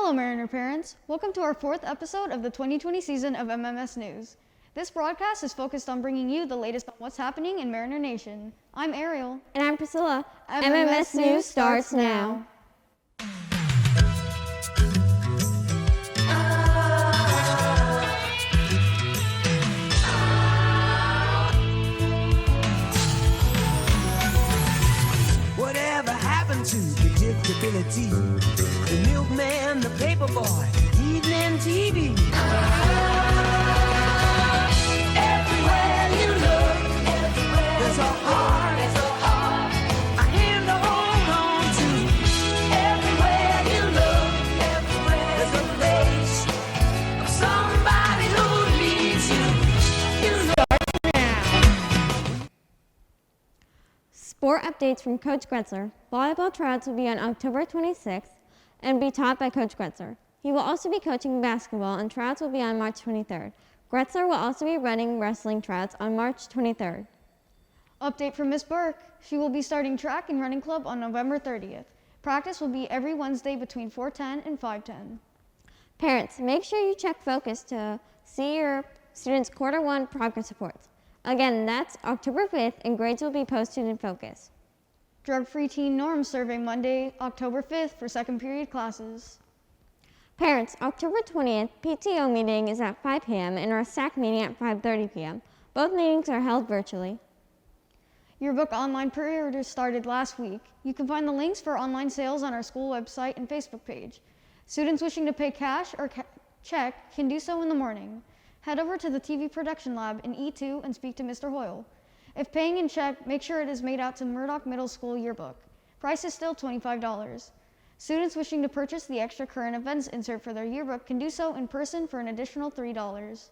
Hello, Mariner parents. Welcome to our 4th episode of the 2020 season of MMS News. This broadcast is focused on bringing you the latest on what's happening in Mariner Nation. I'm Ariel. And I'm Priscilla. MMS News starts now. Whatever happened to predictability? The milkman, the paper boy, evening TV. Everywhere you look, there's a heart, a hand to hold on to. Everywhere you look, there's a face of somebody who needs you. Sport updates from Coach Gretzler. Volleyball tryouts will be on October 26th and be taught by Coach Gretzler. He will also be coaching basketball, and tryouts will be on March 23rd. Gretzler will also be running wrestling tryouts on March 23rd. Update from Miss Burke. She will be starting track and running club on November 30th. Practice will be every Wednesday between 4:10 and 5:10. Parents, make sure you check Focus to see your students' Quarter 1 progress reports. Again, that's October 5th, and grades will be posted in Focus. Drug-free teen norms survey Monday, October 5th for second period classes. Parents, October 20th, PTO meeting is at 5 p.m. and our SAC meeting at 5:30 p.m. Both meetings are held virtually. Yearbook online pre-orders started last week. You can find the links for online sales on our school website and Facebook page. Students wishing to pay cash or check can do so in the morning. Head over to the TV production lab in E2 and speak to Mr. Hoyle. If paying in check, make sure it is made out to Murdoch Middle School yearbook. Price is still $25. Students wishing to purchase the extra current events insert for their yearbook can do so in person for an additional $3.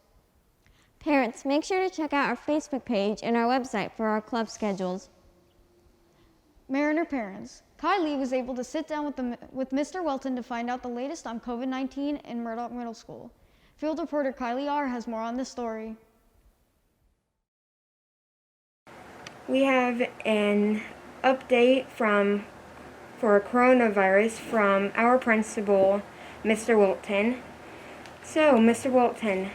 Parents, make sure to check out our Facebook page and our website for our club schedules. Mariner parents, Kylie was able to sit down with Mr. Welton to find out the latest on COVID-19 in Murdoch Middle School. Field reporter Kylie R. has more on this story. We have an update for coronavirus from our principal, Mr. Wilton. So, Mr. Wilton,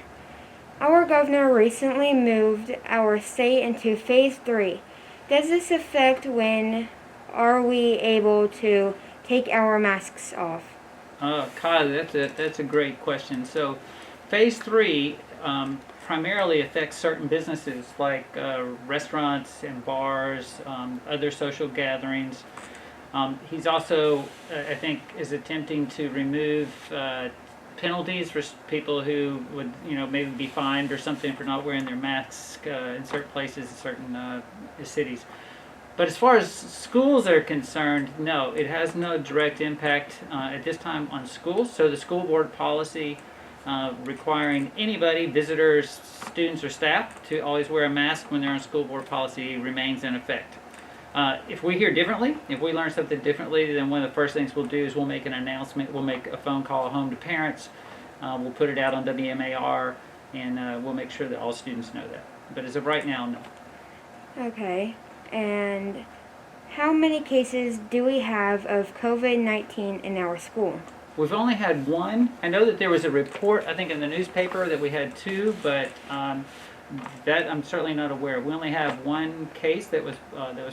our governor recently moved our state into phase 3. Does this affect when are we able to take our masks off? Kyle, that's a great question. So, phase 3 primarily affects certain businesses like restaurants and bars, other social gatherings. He's also, I think, is attempting to remove penalties for people who would, maybe be fined or something for not wearing their masks in certain places, in certain cities. But as far as schools are concerned, no, it has no direct impact at this time on schools. So the school board policy requiring anybody, visitors, students, or staff to always wear a mask when they're on school board policy remains in effect. If we hear differently, if we learn something differently, then one of the first things we'll do is we'll make an announcement, we'll make a phone call home to parents, we'll put it out on WMAR, and we'll make sure that all students know that. But as of right now, no. Okay, and how many cases do we have of COVID-19 in our school? We've only had one. I know that there was a report, I think, in the newspaper that we had 2, but that I'm certainly not aware of. We only have one case that was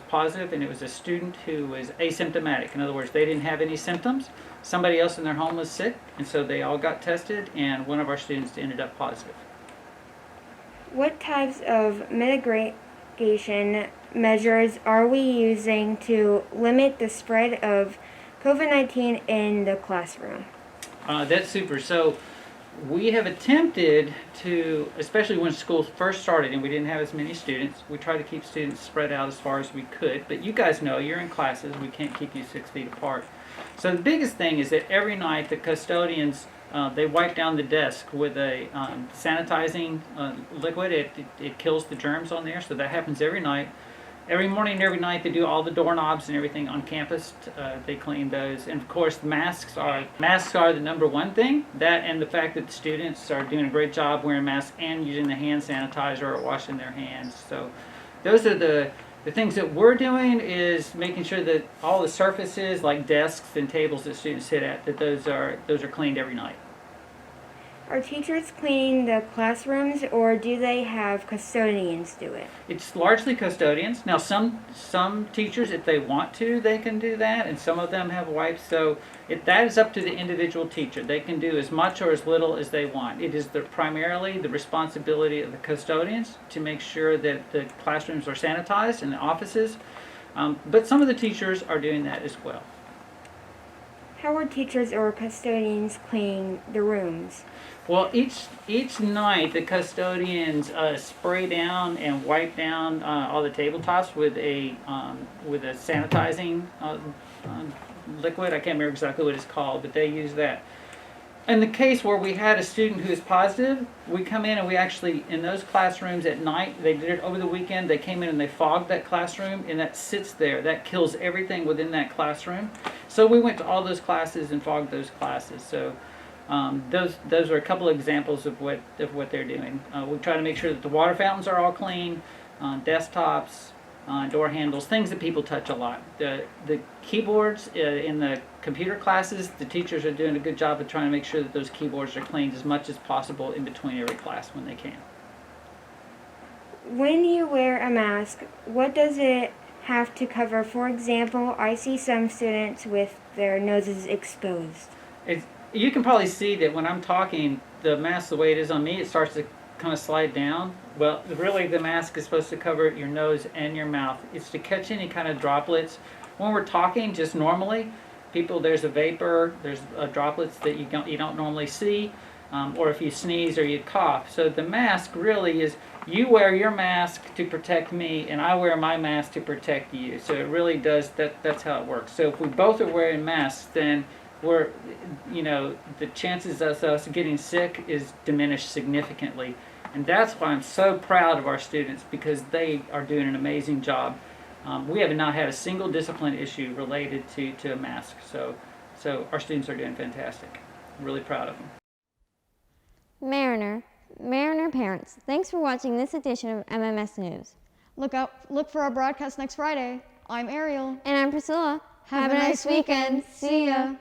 positive, and it was a student who was asymptomatic. In other words, they didn't have any symptoms. Somebody else in their home was sick, and so they all got tested, and one of our students ended up positive. What types of mitigation measures are we using to limit the spread of COVID-19 in the classroom? That's super. So we have attempted to, especially when school first started and we didn't have as many students, we tried to keep students spread out as far as we could. But you guys know, you're in classes, we can't keep you 6 feet apart. So the biggest thing is that every night the custodians, they wipe down the desk with a sanitizing liquid. It kills the germs on there, so that happens every night. Every morning and every night they do all the doorknobs and everything on campus. They clean those. And of course masks are the number one thing. That and the fact that the students are doing a great job wearing masks and using the hand sanitizer or washing their hands. So those are the The things that we're doing is making sure that all the surfaces, like desks and tables that students sit at, that those are cleaned every night. Are teachers cleaning the classrooms, or do they have custodians do it? It's largely custodians. Now, some teachers, if they want to, they can do that, and some of them have wipes. So that is up to the individual teacher. They can do as much or as little as they want. It is primarily the responsibility of the custodians to make sure that the classrooms are sanitized and the offices. But some of the teachers are doing that as well. How are teachers or custodians cleaning the rooms? Well, each night the custodians spray down and wipe down all the tabletops with a sanitizing liquid. I can't remember exactly what it's called, but they use that. In the case where we had a student who is positive, we come in and we actually, in those classrooms at night, they did it over the weekend, they came in and they fogged that classroom, and that sits there. That kills everything within that classroom. So we went to all those classes and fogged those classes. So those are a couple of examples of what they're doing. We try to make sure that the water fountains are all clean, desktops, door handles, things that people touch a lot. The keyboards in the computer classes, the teachers are doing a good job of trying to make sure that those keyboards are cleaned as much as possible in between every class when they can. When you wear a mask, what does it have to cover? For example, I see some students with their noses exposed. You can probably see that when I'm talking, the mask, the way it is on me, it starts to kind of slide down. Well, really the mask is supposed to cover your nose and your mouth. It's to catch any kind of droplets. When we're talking just normally, there's a vapor, there's droplets that you don't normally see, or if you sneeze or you cough. So the mask really is, you wear your mask to protect me, and I wear my mask to protect you. So it really does, that's how it works. So if we both are wearing masks, then the chances of us getting sick is diminished significantly. And that's why I'm so proud of our students, because they are doing an amazing job. We have not had a single discipline issue related to a mask. So our students are doing fantastic. I'm really proud of them. Mariner parents, thanks for watching this edition of MMS News. Look for our broadcast next Friday. I'm Ariel. And I'm Priscilla. Have a nice weekend. See ya.